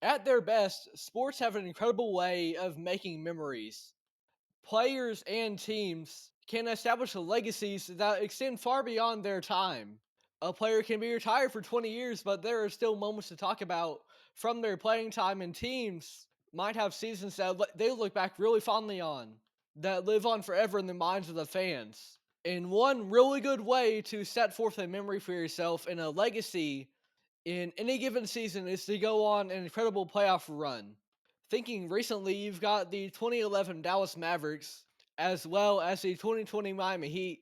At their best, sports have an incredible way of making memories. Players and teams can establish legacies that extend far beyond their time. A player can be retired for 20 years, but there are still moments to talk about from their playing time, and teams might have seasons that they look back really fondly on, that live on forever in the minds of the fans. And one really good way to set forth a memory for yourself and a legacy in any given season is to go on an incredible playoff run. Thinking recently, you've got the 2011 Dallas Mavericks, as well as the 2020 Miami Heat,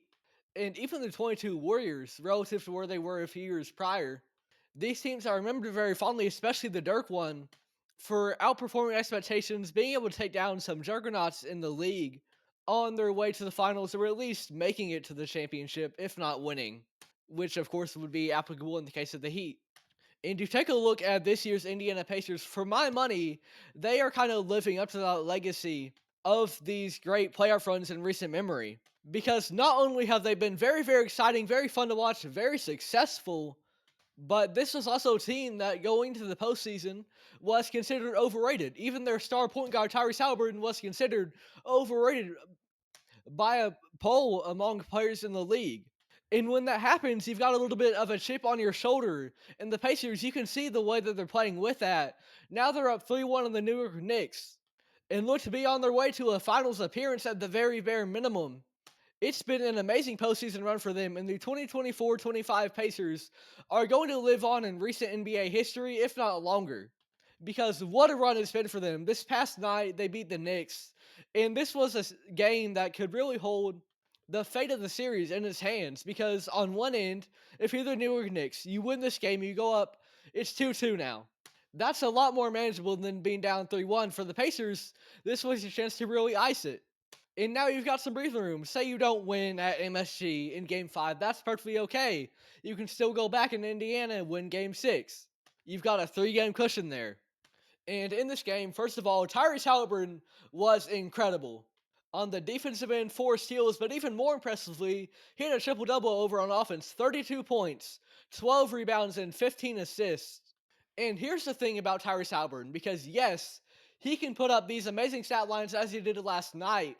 and even the 22 Warriors, relative to where they were a few years prior. These teams are remembered very fondly, especially the Dirk one, for outperforming expectations, being able to take down some juggernauts in the league on their way to the finals, or at least making it to the championship, if not winning, which of course would be applicable in the case of the Heat. And you take a look at this year's Indiana Pacers, for my money, they are kind of living up to that legacy of these great playoff runs in recent memory. Because not only have they been very, very exciting, very fun to watch, very successful, but this was also a team that going to the postseason was considered overrated. Even their star point guard, Tyrese Haliburton, was considered overrated by a poll among players in the league. And when that happens, you've got a little bit of a chip on your shoulder. And the Pacers, you can see the way that they're playing with that. Now they're up 3-1 on the New York Knicks and look to be on their way to a finals appearance at the very bare minimum. It's been an amazing postseason run for them, and the 2024-25 Pacers are going to live on in recent NBA history, if not longer. Because what a run it's been for them. This past night, they beat the Knicks, and this was a game that could really hold the fate of the series in its hands. Because on one end, if you're the New York Knicks, you win this game, you go up, it's 2-2 now. That's a lot more manageable than being down 3-1. For the Pacers, this was your chance to really ice it. And now you've got some breathing room. Say you don't win at MSG in Game 5, that's perfectly okay. You can still go back in Indiana and win Game 6. You've got a 3-game cushion there. And in this game, first of all, Tyrese Haliburton was incredible. On the defensive end, 4 steals, but even more impressively, he had a triple-double over on offense. 32 points, 12 rebounds, and 15 assists. And here's the thing about Tyrese Haliburton, because yes, he can put up these amazing stat lines as he did last night,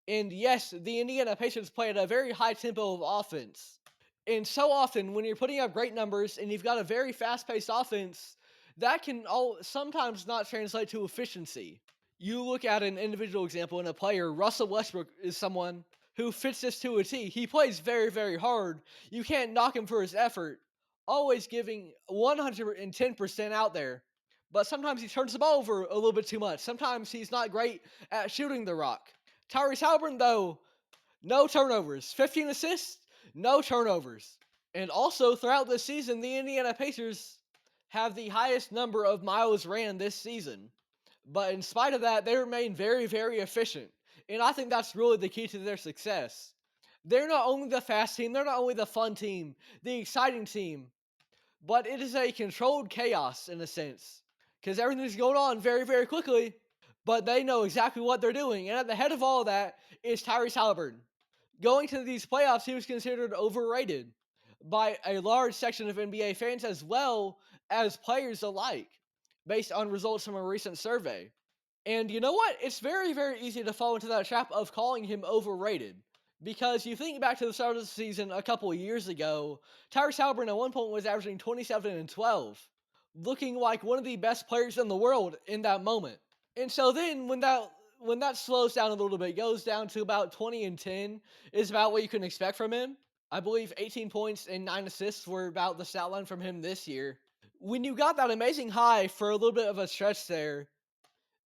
and yes, the Indiana Pacers play at a very high tempo of offense. And so often, when you're putting up great numbers and you've got a very fast paced offense, that can sometimes not translate to efficiency. You look at an individual example in a player, Russell Westbrook is someone who fits this to a T. He plays very, very hard. You can't knock him for his effort, always giving 110% out there. But sometimes he turns the ball over a little bit too much. Sometimes he's not great at shooting the rock. Tyrese Haliburton, though, no turnovers. 15 assists, no turnovers. And also, throughout this season, the Indiana Pacers have the highest number of miles ran this season. But in spite of that, they remain very, very efficient. And I think that's really the key to their success. They're not only the fast team, they're not only the fun team, the exciting team, but it is a controlled chaos in a sense. Because everything's going on very, very quickly, but they know exactly what they're doing. And at the head of all of that is Tyrese Haliburton. Going to these playoffs, he was considered overrated by a large section of NBA fans as well as players alike, based on results from a recent survey. And you know what? It's very, very easy to fall into that trap of calling him overrated. Because you think back to the start of the season a couple of years ago, Tyrese Haliburton at one point was averaging 27 and 12, looking like one of the best players in the world in that moment. And so then when that slows down a little bit, goes down to about 20 and 10 is about what you can expect from him. I believe 18 points and 9 assists were about the stat line from him this year. When you got that amazing high for a little bit of a stretch there,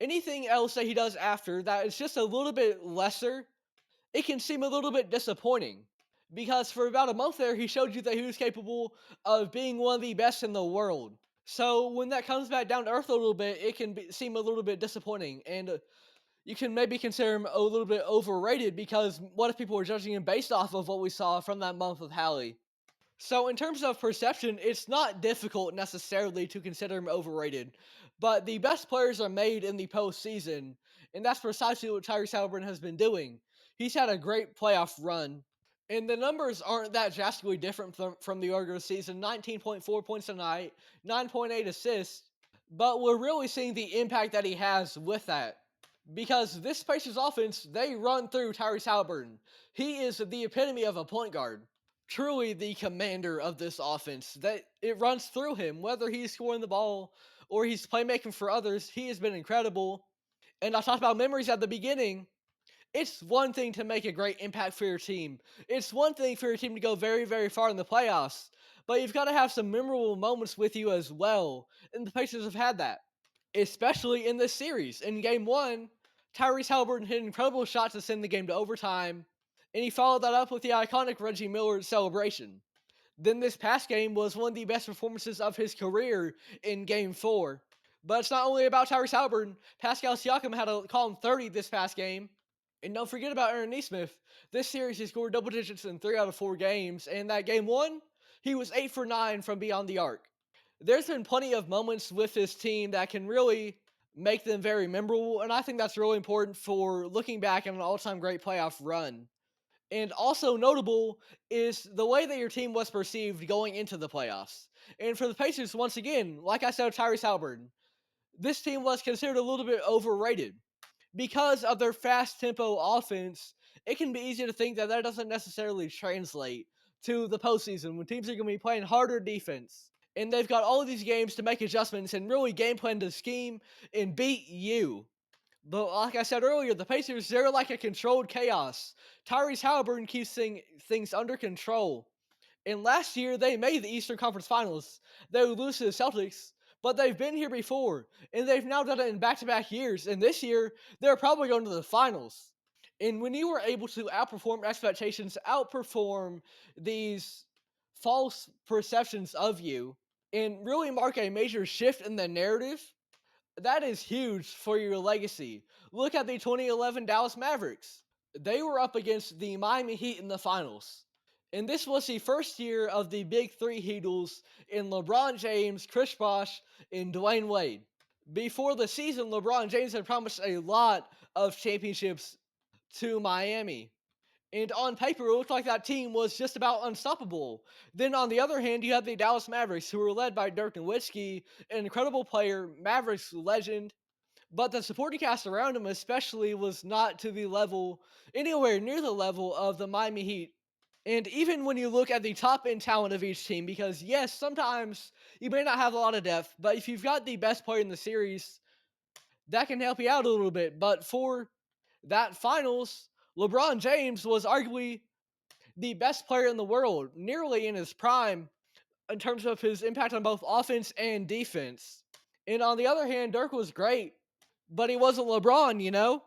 anything else that he does after that is just a little bit lesser, it can seem a little bit disappointing. Because for about a month there, he showed you that he was capable of being one of the best in the world. So when that comes back down to earth a little bit, it can seem a little bit disappointing. And you can maybe consider him a little bit overrated because what if people were judging him based off of what we saw from that month with Hallie? So in terms of perception, it's not difficult necessarily to consider him overrated. But the best players are made in the postseason, and that's precisely what Tyrese Haliburton has been doing. He's had a great playoff run, and the numbers aren't that drastically different from the regular season. 19.4 points a night, 9.8 assists. But we're really seeing the impact that he has with that. Because this Pacers offense, they run through Tyrese Haliburton. He is the epitome of a point guard. Truly the commander of this offense. That it runs through him, whether he's scoring the ball or he's playmaking for others. He has been incredible. And I talked about memories at the beginning. It's one thing to make a great impact for your team. It's one thing for your team to go very, very far in the playoffs. But you've got to have some memorable moments with you as well. And the Pacers have had that, especially in this series. In game one, Tyrese Haliburton hit an incredible shot to send the game to overtime, and he followed that up with the iconic Reggie Miller celebration. Then this past game was one of the best performances of his career in game four. But it's not only about Tyrese Haliburton. Pascal Siakam had a calm 30 this past game. And don't forget about Aaron Nesmith. This series, he scored double digits in 3 out of 4 games. And that game one, he was 8 for 9 from beyond the arc. There's been plenty of moments with this team that can really make them very memorable. And I think that's really important for looking back at an all-time great playoff run. And also notable is the way that your team was perceived going into the playoffs. And for the Pacers, once again, like I said, Tyrese Haliburton, this team was considered a little bit overrated because of their fast tempo offense. It can be easy to think that that doesn't necessarily translate to the postseason when teams are going to be playing harder defense. And they've got all of these games to make adjustments and really game plan to scheme and beat you. But like I said earlier, the Pacers, they're like a controlled chaos. Tyrese Haliburton keeps things under control. And last year, they made the Eastern Conference Finals. They would lose to the Celtics, but they've been here before, and they've now done it in back-to-back years. And this year, they're probably going to the finals. And when you were able to outperform expectations, outperform these false perceptions of you, and really mark a major shift in the narrative, that is huge for your legacy. Look at the 2011 Dallas Mavericks. They were up against the Miami Heat in the finals. And this was the first year of the Big Three Heatles in LeBron James, Chris Bosh, and Dwayne Wade. Before the season, LeBron James had promised a lot of championships to Miami. And on paper, it looked like that team was just about unstoppable. Then on the other hand, you had the Dallas Mavericks, who were led by Dirk Nowitzki, an incredible player, Mavericks legend. But the supporting cast around him, especially, was not to the level, anywhere near the level of the Miami Heat. And even when you look at the top end talent of each team, because yes, sometimes you may not have a lot of depth, but if you've got the best player in the series, that can help you out a little bit. But for that finals, LeBron James was arguably the best player in the world, nearly in his prime, in terms of his impact on both offense and defense. And on the other hand, Dirk was great, but he wasn't LeBron, you know?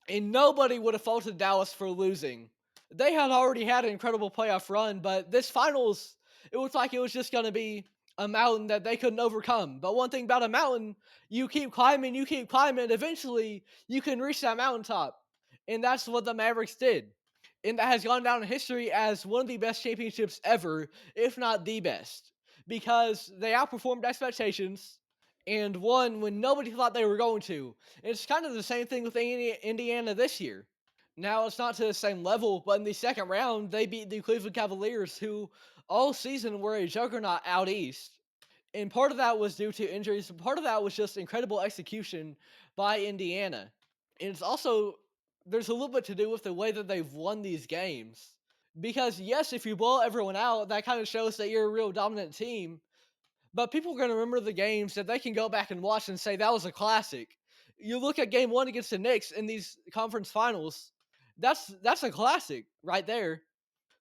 And nobody would have faulted Dallas for losing. They had already had an incredible playoff run, but this finals, it looked like it was just going to be a mountain that they couldn't overcome. But one thing about a mountain, you keep climbing, eventually you can reach that mountaintop. And that's what the Mavericks did. And that has gone down in history as one of the best championships ever, if not the best, because they outperformed expectations and won when nobody thought they were going to. And it's kind of the same thing with Indiana this year. Now, it's not to the same level, but in the second round, they beat the Cleveland Cavaliers, who all season were a juggernaut out east. And part of that was due to injuries, part of that was just incredible execution by Indiana. And it's also, there's a little bit to do with the way that they've won these games. Because, yes, if you blow everyone out, that kind of shows that you're a real dominant team. But people are going to remember the games that they can go back and watch and say that was a classic. You look at game one against the Knicks in these conference finals, that's a classic right there.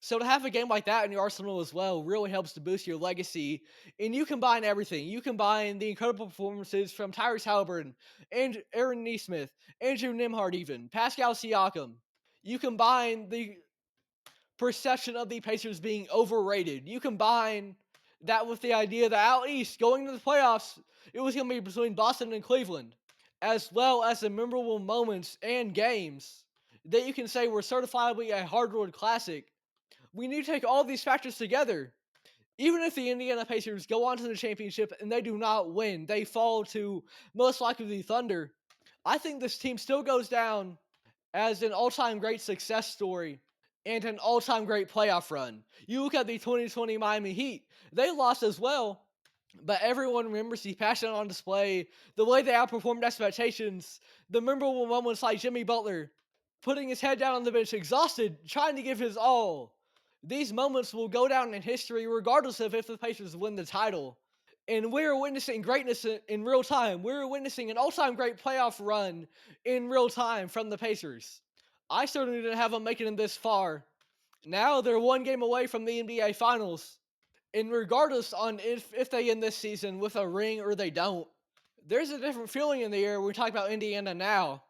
So to have a game like that in your arsenal as well really helps to boost your legacy. And you combine everything. You combine the incredible performances from Tyrese Haliburton, and Aaron Nesmith, Andrew Nimhard even, Pascal Siakam. You combine the perception of the Pacers being overrated. You combine that with the idea that out east, going to the playoffs, it was going to be between Boston and Cleveland, as well as the memorable moments and games that you can say were certifiably a hardwood classic. We need to take all these factors together. Even if the Indiana Pacers go on to the championship and they do not win, they fall to most likely the Thunder. I think this team still goes down as an all-time great success story and an all-time great playoff run. You look at the 2020 Miami Heat, they lost as well, But everyone remembers the passion on display, the way they outperformed expectations, the memorable moments like Jimmy Butler putting his head down on the bench, exhausted, trying to give his all. These moments will go down in history regardless of if the Pacers win the title. And we're witnessing greatness in real time. We're witnessing an all-time great playoff run in real time from the Pacers. I certainly didn't have them making it this far. Now they're one game away from the NBA Finals. And regardless on if they end this season with a ring or they don't, there's a different feeling in the air when we talk about Indiana now.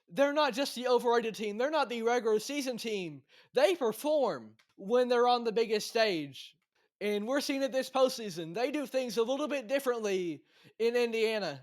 They're not just the overrated team. They're not the regular season team. They perform when they're on the biggest stage. And we're seeing it this postseason. They do things a little bit differently in Indiana.